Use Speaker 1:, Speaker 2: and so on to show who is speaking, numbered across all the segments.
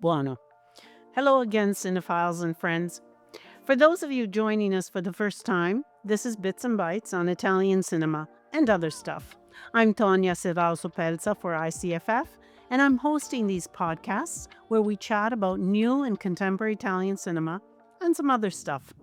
Speaker 1: Buono. Hello again, cinephiles and friends. For those of you joining us for the first time, this is Bits and Bites on Italian cinema and other stuff. I'm Tonia Pelza for ICFF, and I'm hosting these podcasts where we chat about new and contemporary Italian cinema and some other stuff.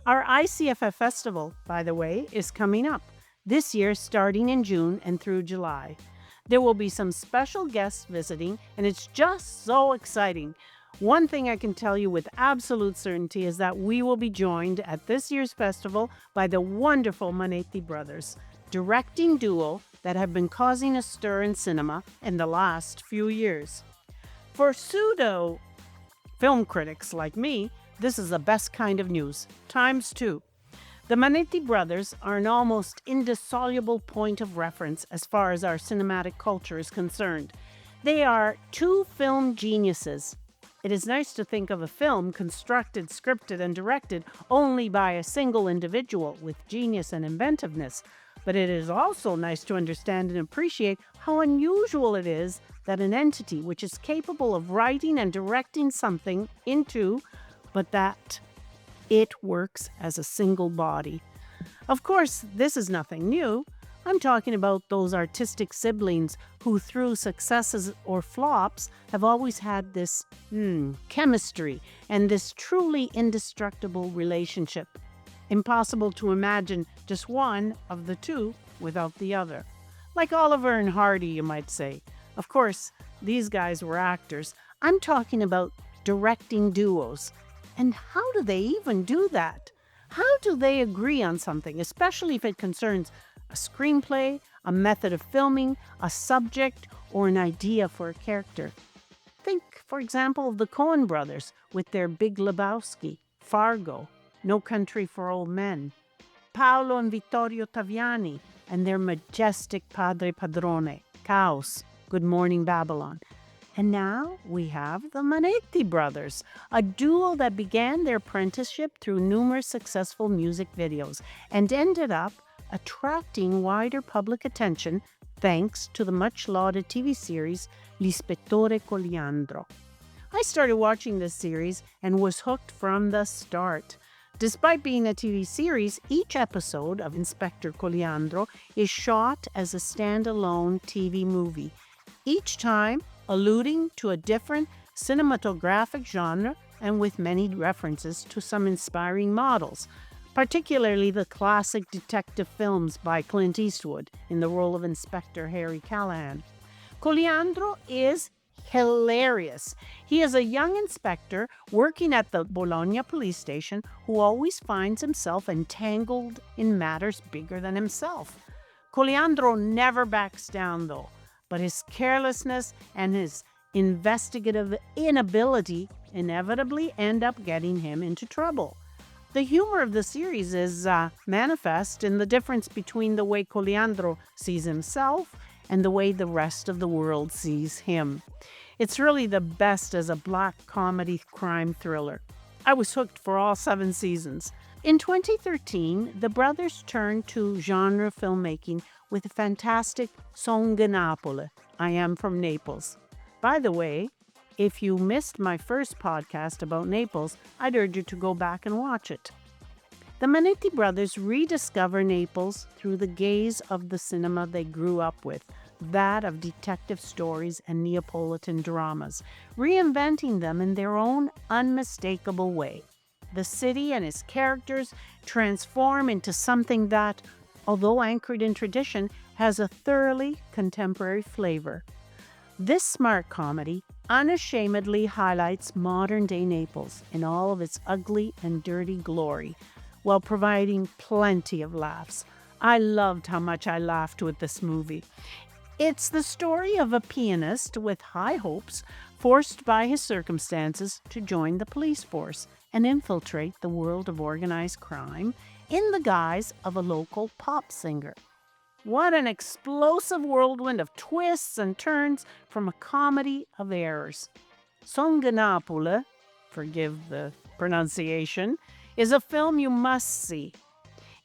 Speaker 1: Our ICFF Festival, by the way, is coming up, this year starting in June and through July. There will be some special guests visiting, and it's just so exciting. One thing I can tell you with absolute certainty is that we will be joined at this year's festival by the wonderful Manetti Brothers, directing duo that have been causing a stir in cinema in the last few years. For pseudo film critics like me, this is the best kind of news, times two. The Manetti Brothers are an almost indissoluble point of reference as far as our cinematic culture is concerned. They are two film geniuses. It is nice to think of a film constructed, scripted, and directed only by a single individual with genius and inventiveness. But it is also nice to understand and appreciate how unusual it is that an entity which is capable of writing and directing something but that it works as a single body. Of course, this is nothing new. I'm talking about those artistic siblings who, through successes or flops, have always had this chemistry and this truly indestructible relationship. Impossible to imagine just one of the two without the other. Like Oliver and Hardy, you might say. Of course, these guys were actors. I'm talking about directing duos. And how do they even do that? How do they agree on something, especially if it concerns a screenplay, a method of filming, a subject, or an idea for a character? Think, for example, of the Coen brothers with their Big Lebowski, Fargo, No Country for Old Men, Paolo and Vittorio Taviani and their majestic Padre Padrone, Chaos, Good Morning Babylon. And now we have the Manetti Brothers, a duo that began their apprenticeship through numerous successful music videos and ended up attracting wider public attention thanks to the much-lauded TV series L'Ispettore Coliandro. I started watching this series and was hooked from the start. Despite being a TV series, each episode of Inspector Coliandro is shot as a standalone TV movie, each time alluding to a different cinematographic genre and with many references to some inspiring models, particularly the classic detective films by Clint Eastwood in the role of Inspector Harry Callahan. Coliandro is hilarious. He is a young inspector working at the Bologna police station who always finds himself entangled in matters bigger than himself. Coliandro never backs down, though, but his carelessness and his investigative inability inevitably end up getting him into trouble. The humor of the series is manifest in the difference between the way Coliandro sees himself and the way the rest of the world sees him. It's really the best as a black comedy crime thriller. I was hooked for all 7 seasons. In 2013, the brothers turned to genre filmmaking with the fantastic Son di Napoli, I Am from Naples. By the way, if you missed my first podcast about Naples, I'd urge you to go back and watch it. The Manetti brothers rediscover Naples through the gaze of the cinema they grew up with, that of detective stories and Neapolitan dramas, reinventing them in their own unmistakable way. The city and its characters transform into something that, although anchored in tradition, has a thoroughly contemporary flavor. This smart comedy unashamedly highlights modern-day Naples in all of its ugly and dirty glory, while providing plenty of laughs. I loved how much I laughed with this movie. It's the story of a pianist with high hopes, forced by his circumstances to join the police force and infiltrate the world of organized crime in the guise of a local pop singer. What an explosive whirlwind of twists and turns from a comedy of errors. Son di Napoli forgive the pronunciation, is a film you must see.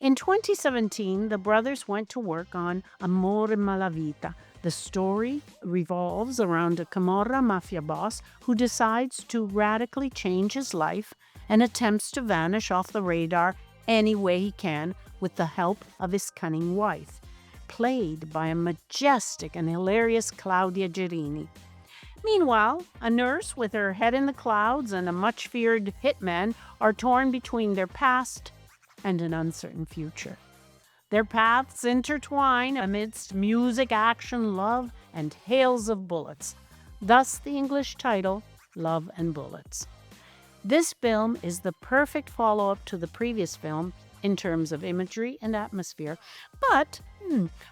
Speaker 1: In 2017, the brothers went to work on Amore and Malavita. The story revolves around a Camorra mafia boss who decides to radically change his life and attempts to vanish off the radar any way he can with the help of his cunning wife, played by a majestic and hilarious Claudia Gerini. Meanwhile, a nurse with her head in the clouds and a much-feared hitman are torn between their past and an uncertain future. Their paths intertwine amidst music, action, love, and hails of bullets. Thus the English title, Love and Bullets. This film is the perfect follow-up to the previous film in terms of imagery and atmosphere, but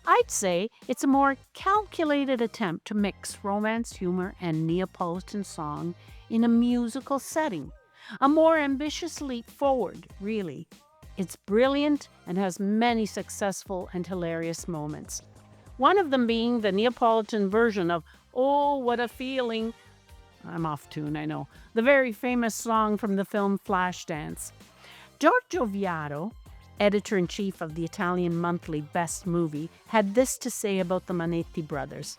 Speaker 1: I'd say it's a more calculated attempt to mix romance, humor, and Neapolitan song in a musical setting. A more ambitious leap forward, really. It's brilliant and has many successful and hilarious moments. One of them being the Neapolitan version of Oh, What a Feeling. I'm off tune, I know. The very famous song from the film Flashdance. Giorgio Viaro, editor-in-chief of the Italian monthly Best Movie, had this to say about the Manetti Brothers.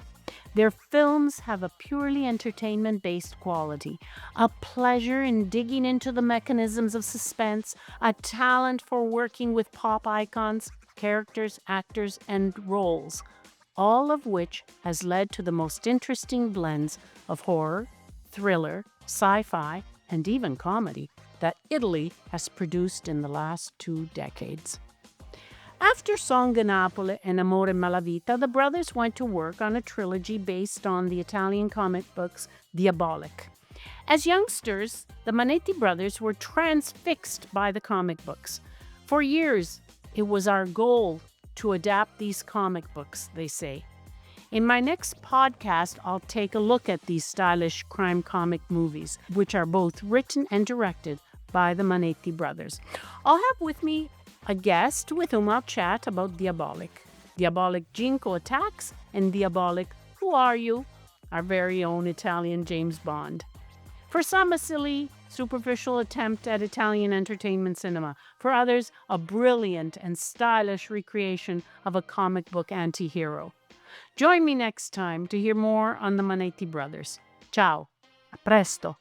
Speaker 1: Their films have a purely entertainment-based quality, a pleasure in digging into the mechanisms of suspense, a talent for working with pop icons, characters, actors, and roles, all of which has led to the most interesting blends of horror, thriller, sci-fi, and even comedy that Italy has produced in the last 2 decades. After Song Napole and Ammore and Malavita, the brothers went to work on a trilogy based on the Italian comic books Diabolic. As youngsters, the Manetti brothers were transfixed by the comic books. For years, it was our goal to adapt these comic books, they say. In my next podcast, I'll take a look at these stylish crime comic movies, which are both written and directed by the Manetti brothers. I'll have with me a guest with whom I'll chat about Diabolic, Diabolic Jinko Attacks, and Diabolic Who Are You? Our very own Italian James Bond. For some, a silly, superficial attempt at Italian entertainment cinema. For others, a brilliant and stylish recreation of a comic book anti-hero. Join me next time to hear more on the Manetti brothers. Ciao, a presto!